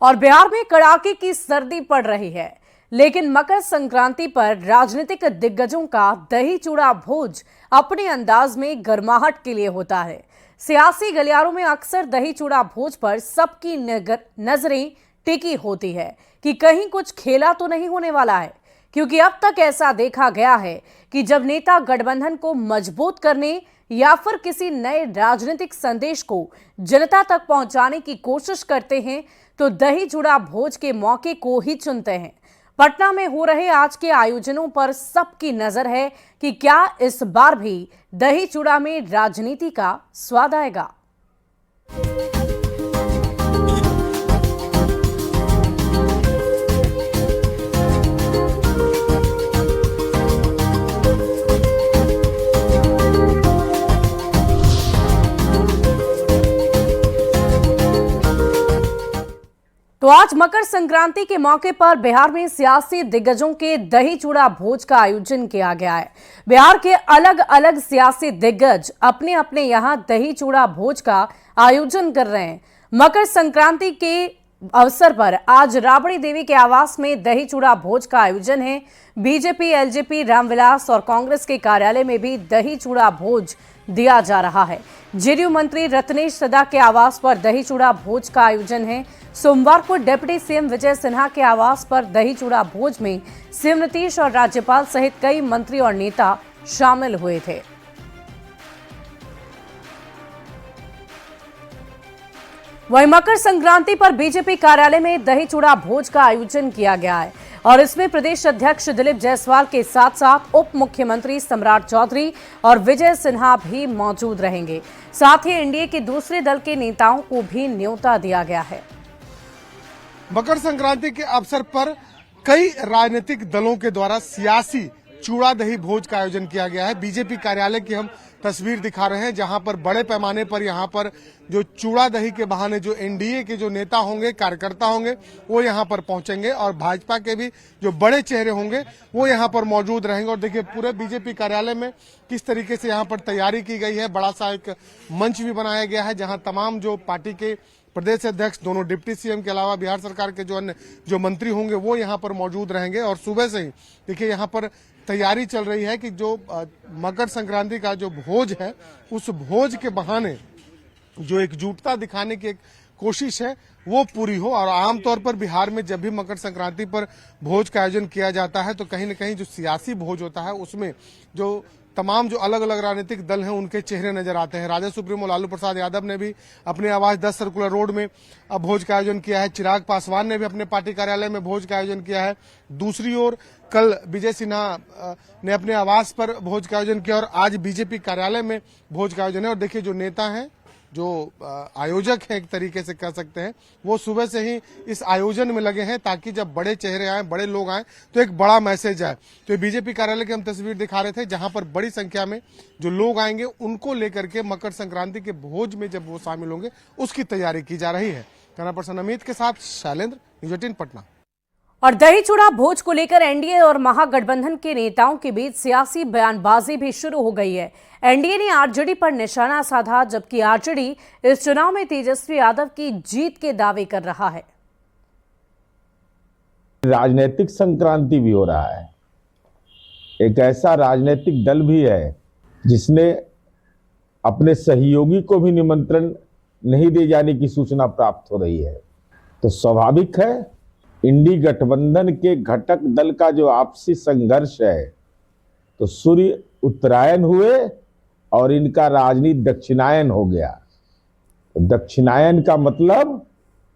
और बिहार में कड़ाके की सर्दी पड़ रही है। लेकिन मकर संक्रांति पर राजनीतिक दिग्गजों का दही चूड़ा भोज अपने अंदाज में गर्माहट के लिए होता है। सियासी गलियारों में अक्सर दही चूड़ा भोज पर सबकी नजरें टिकी होती है कि कहीं कुछ खेला तो नहीं होने वाला है, क्योंकि अब तक ऐसा देखा गया है कि जब नेता गठबंधन को मजबूत करने या फिर किसी नए राजनीतिक संदेश को जनता तक पहुंचाने की कोशिश करते हैं तो दही चूड़ा भोज के मौके को ही चुनते हैं। पटना में हो रहे आज के आयोजनों पर सबकी नजर है कि क्या इस बार भी दही चूड़ा में राजनीति का स्वाद आएगा। तो आज मकर संक्रांति के मौके पर बिहार में सियासी दिग्गजों के दही चूड़ा भोज का आयोजन किया गया है। बिहार के अलग अलग सियासी दिग्गज अपने अपने यहां दही चूड़ा भोज का आयोजन कर रहे हैं। मकर संक्रांति के अवसर पर आज राबड़ी देवी के आवास में दही चूड़ा भोज का आयोजन है। बीजेपी, एलजेपी, रामविलास और कांग्रेस के कार्यालय में भी दही चूड़ा भोज दिया जा रहा है। जेडीयू मंत्री रत्नेश सदा के आवास पर दही चूड़ा भोज का आयोजन है। सोमवार को डिप्टी सीएम विजय सिन्हा के आवास पर दही चूड़ा भोज में सीएम नीतीश और राज्यपाल सहित कई मंत्री और नेता शामिल हुए थे। वहीं मकर संक्रांति पर बीजेपी कार्यालय में दही चूड़ा भोज का आयोजन किया गया है और इसमें प्रदेश अध्यक्ष दिलीप जायसवाल के साथ साथ उप मुख्यमंत्री सम्राट चौधरी और विजय सिन्हा भी मौजूद रहेंगे। साथ ही एनडीए के दूसरे दल के नेताओं को भी न्योता दिया गया है। मकर संक्रांति के अवसर पर कई राजनीतिक दलों के द्वारा सियासी चूड़ा दही भोज का आयोजन किया गया है। बीजेपी कार्यालय की हम तस्वीर दिखा रहे हैं, जहां पर बड़े पैमाने पर यहां पर जो चूड़ा दही के बहाने जो एनडीए के जो नेता होंगे, कार्यकर्ता होंगे, वो यहां पर पहुंचेंगे और भाजपा के भी जो बड़े चेहरे होंगे वो यहां पर मौजूद रहेंगे। और देखिए पूरे बीजेपी कार्यालय में किस तरीके से यहां पर तैयारी की गई है। बड़ा सा एक मंच भी बनाया गया है जहां तमाम जो पार्टी के प्रदेश अध्यक्ष, दोनों डिप्टी सीएम के अलावा बिहार सरकार के जो अन्य जो मंत्री होंगे वो यहाँ पर मौजूद रहेंगे। और सुबह से ही देखिए यहाँ पर तैयारी चल रही है कि जो मकर संक्रांति का जो भोज है, उस भोज के बहाने जो एकजुटता दिखाने की एक कोशिश है वो पूरी हो। और आमतौर पर बिहार में जब भी मकर संक्रांति पर भोज का आयोजन किया जाता है तो कहीं न कहीं जो सियासी भोज होता है उसमें जो तमाम जो अलग अलग राजनीतिक दल हैं उनके चेहरे नजर आते हैं। राजद सुप्रीमो लालू प्रसाद यादव ने भी अपने आवास 10 सर्कुलर रोड में भोज का आयोजन किया है। चिराग पासवान ने भी अपने पार्टी कार्यालय में भोज का आयोजन किया है। दूसरी ओर कल विजय सिन्हा ने अपने आवास पर भोज का आयोजन किया और आज बीजेपी कार्यालय में भोज का आयोजन है। और देखिए जो नेता हैं, जो आयोजक हैं, एक तरीके से कह सकते हैं, वो सुबह से ही इस आयोजन में लगे हैं ताकि जब बड़े चेहरे आए, बड़े लोग आए तो एक बड़ा मैसेज आए। तो बीजेपी कार्यालय की हम तस्वीर दिखा रहे थे जहां पर बड़ी संख्या में जो लोग आएंगे उनको लेकर के मकर संक्रांति के भोज में जब वो शामिल होंगे उसकी तैयारी की जा रही है। कैमरा पर्सन अमित के साथ शैलेंद्र, न्यूज़ 18 पटना। और दही चूड़ा भोज को लेकर एनडीए और महागठबंधन के नेताओं के बीच सियासी बयानबाजी भी शुरू हो गई है। एनडीए ने आरजेडी पर निशाना साधा, जबकि आरजेडी इस चुनाव में तेजस्वी यादव की जीत के दावे कर रहा है। राजनीतिक संक्रांति भी हो रहा है। एक ऐसा राजनीतिक दल भी है जिसने अपने सहयोगी को भी निमंत्रण नहीं दिए जाने की सूचना प्राप्त हो रही है। तो स्वाभाविक है इंडी गठबंधन के घटक दल का जो आपसी संघर्ष है, तो सूर्य उत्तरायण हुए और इनका राजनीति दक्षिणायन हो गया। तो दक्षिणायन का मतलब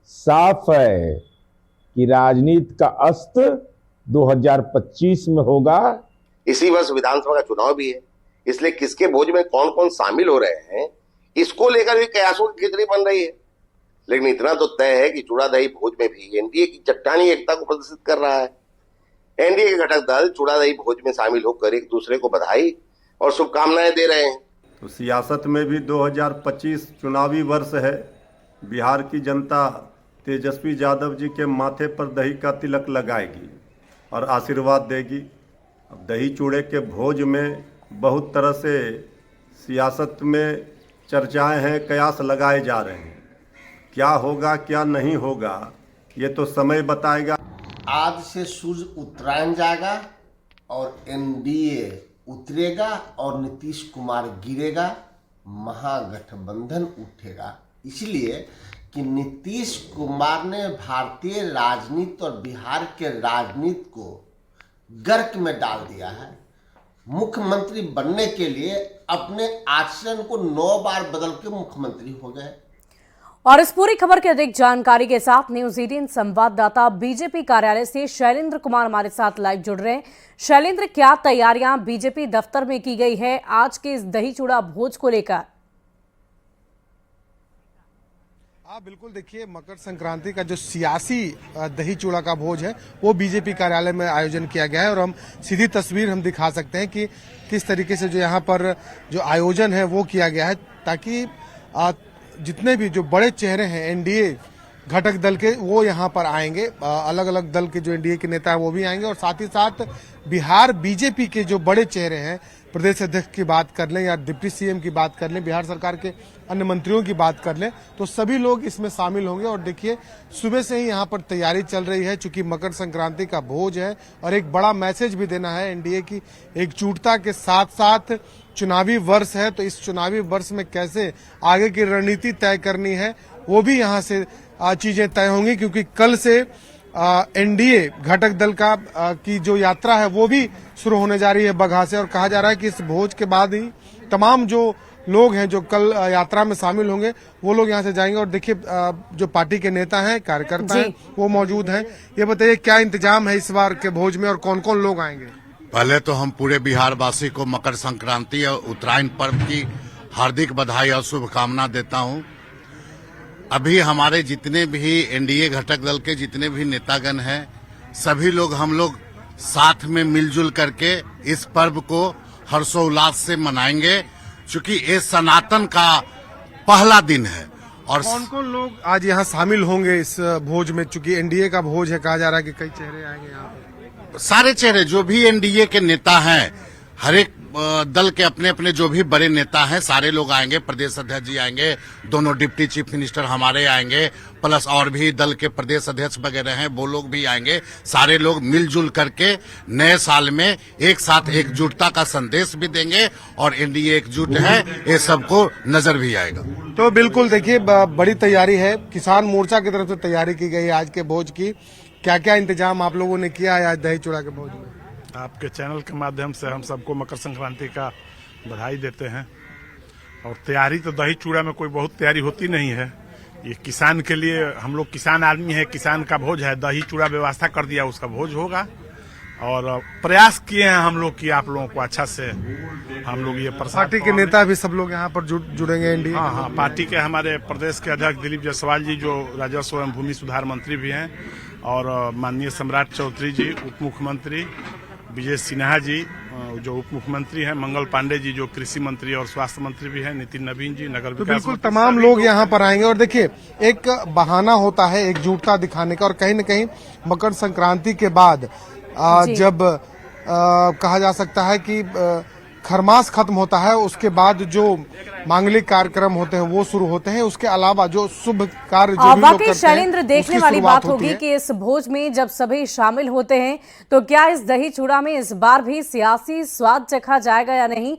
साफ है कि राजनीति का अस्त 2025 में होगा। इसी वर्ष विधानसभा का चुनाव भी है, इसलिए किसके भोज में कौन कौन शामिल हो रहे हैं इसको लेकर भी कयासों की खिचड़ी बन रही है। लेकिन इतना तो तय है कि चूड़ा दही भोज में भी एनडीए की चट्टानी एकता को प्रदर्शित कर रहा है। एनडीए के घटक दल चूड़ा दही भोज में शामिल होकर एक दूसरे को बधाई और शुभकामनाएं दे रहे हैं। तो सियासत में भी 2025 चुनावी वर्ष है। बिहार की जनता तेजस्वी यादव जी के माथे पर दही का तिलक लगाएगी और आशीर्वाद देगी। अब दही चूड़े के भोज में बहुत तरह से सियासत में चर्चाएं हैं, कयास लगाए जा रहे हैं। क्या होगा क्या नहीं होगा ये तो समय बताएगा। आज से सूर्य उत्तरायण जाएगा और एनडीए उतरेगा और नीतीश कुमार गिरेगा, महागठबंधन उठेगा। इसलिए कि नीतीश कुमार ने भारतीय राजनीति और बिहार के राजनीति को गर्क में डाल दिया है। मुख्यमंत्री बनने के लिए अपने आचरण को 9 बार बदल के मुख्यमंत्री हो गए। और इस पूरी खबर की अधिक जानकारी के साथ न्यूज 18 संवाददाता बीजेपी कार्यालय से शैलेंद्र कुमार हमारे साथ लाइव जुड़ रहे हैं। शैलेंद्र, क्या तैयारियां बीजेपी दफ्तर में की गई है आज के इस दही चूड़ा भोज को लेकर? हाँ बिल्कुल, देखिए मकर संक्रांति का जो सियासी दही चूड़ा का भोज है वो बीजेपी कार्यालय में आयोजन किया गया है और हम सीधी तस्वीर हम दिखा सकते हैं कि किस तरीके से जो यहाँ पर जो आयोजन है वो किया गया है, ताकि जितने भी जो बड़े चेहरे हैं एनडीए घटक दल के वो यहाँ पर आएंगे। अलग अलग दल के जो एनडीए के नेता हैं वो भी आएंगे और साथ ही साथ बिहार बीजेपी के जो बड़े चेहरे हैं, प्रदेश अध्यक्ष की बात कर लें या डिप्टी सीएम की बात कर लें, बिहार सरकार के अन्य मंत्रियों की बात कर लें, तो सभी लोग इसमें शामिल होंगे। और देखिए सुबह से ही यहाँ पर तैयारी चल रही है, चूंकि मकर संक्रांति का भोज है और एक बड़ा मैसेज भी देना है एनडीए की एकजुटता के साथ साथ चुनावी वर्ष है, तो इस चुनावी वर्ष में कैसे आगे की रणनीति तय करनी है वो भी यहाँ से चीजें तय होंगी, क्योंकि कल से एनडीए घटक दल का की जो यात्रा है वो भी शुरू होने जा रही है बगहा से। और कहा जा रहा है कि इस भोज के बाद ही तमाम जो लोग हैं जो कल यात्रा में शामिल होंगे वो लोग यहाँ से जाएंगे। और देखिए जो पार्टी के नेता हैं, कार्यकर्ता हैं, वो मौजूद हैं। ये बताइए क्या इंतजाम है इस बार के भोज में और कौन कौन लोग आएंगे? पहले तो हम पूरे बिहार वासी को मकर संक्रांति और उत्तरायण पर्व की हार्दिक बधाई और शुभकामना देता हूं। अभी हमारे जितने भी एनडीए घटक दल के जितने भी नेतागण हैं, सभी लोग हम लोग साथ में मिलजुल करके इस पर्व को हर्षोल्लास से मनाएंगे, क्योंकि ये सनातन का पहला दिन है। और कौन कौन लोग आज यहाँ शामिल होंगे इस भोज में? चूंकि एनडीए का भोज है, कहा जा रहा है कि कई चेहरे आएंगे यहाँ पर। सारे चेहरे जो भी एनडीए के नेता हैं, हर एक दल के अपने अपने जो भी बड़े नेता हैं, सारे लोग आएंगे। प्रदेश अध्यक्ष जी आएंगे, दोनों डिप्टी चीफ मिनिस्टर हमारे आएंगे, प्लस और भी दल के प्रदेश अध्यक्ष वगैरह हैं वो लोग भी आएंगे। सारे लोग मिलजुल करके नए साल में एक साथ एकजुटता का संदेश भी देंगे और एनडीए एकजुट है ये सबको नजर भी आएगा। तो बिल्कुल देखिए बड़ी तैयारी है, किसान मोर्चा की तरफ से तैयारी की गई है आज के भोज की। क्या क्या इंतजाम आप लोगों ने किया है आज दही चूड़ा के भोज में? आपके चैनल के माध्यम से हम सबको मकर संक्रांति का बधाई देते हैं। और तैयारी तो दही चूड़ा में कोई बहुत तैयारी होती नहीं है, ये किसान के लिए, हम लोग किसान आदमी है, किसान का भोज है, दही चूड़ा व्यवस्था कर दिया, उसका भोज होगा। और प्रयास किए हैं हम लोग कि आप लोगों को अच्छा से हम लोग ये पार्टी के नेता भी सब लोग यहाँ पर जुड़ेंगे एनडीए? हाँ, पार्टी के हमारे प्रदेश के अध्यक्ष दिलीप जायसवाल जी जो राजस्व एवं भूमि सुधार मंत्री भी हैं, और माननीय सम्राट चौधरी जी उप मुख्यमंत्री, विजय सिन्हा जी जो उप मुख्यमंत्री हैं, मंगल पांडे जी जो कृषि मंत्री और स्वास्थ्य मंत्री भी हैं, नितिन नवीन जी नगर विकास। तो बिल्कुल तमाम लोग यहाँ पर आएंगे। और देखिए एक बहाना होता है एकजुटता दिखाने का, और कहीं न कहीं मकर संक्रांति के बाद जब कहा जा सकता है कि खरमास खत्म होता है, उसके बाद जो मांगलिक कार्यक्रम होते हैं वो शुरू होते हैं। उसके अलावा जो शुभ कार्य जो भी लोग करते हैं, शैलेंद्र, देखने वाली बात होगी कि इस भोज में जब सभी शामिल होते हैं तो क्या इस दही चूड़ा में इस बार भी सियासी स्वाद चखा जाएगा या नहीं,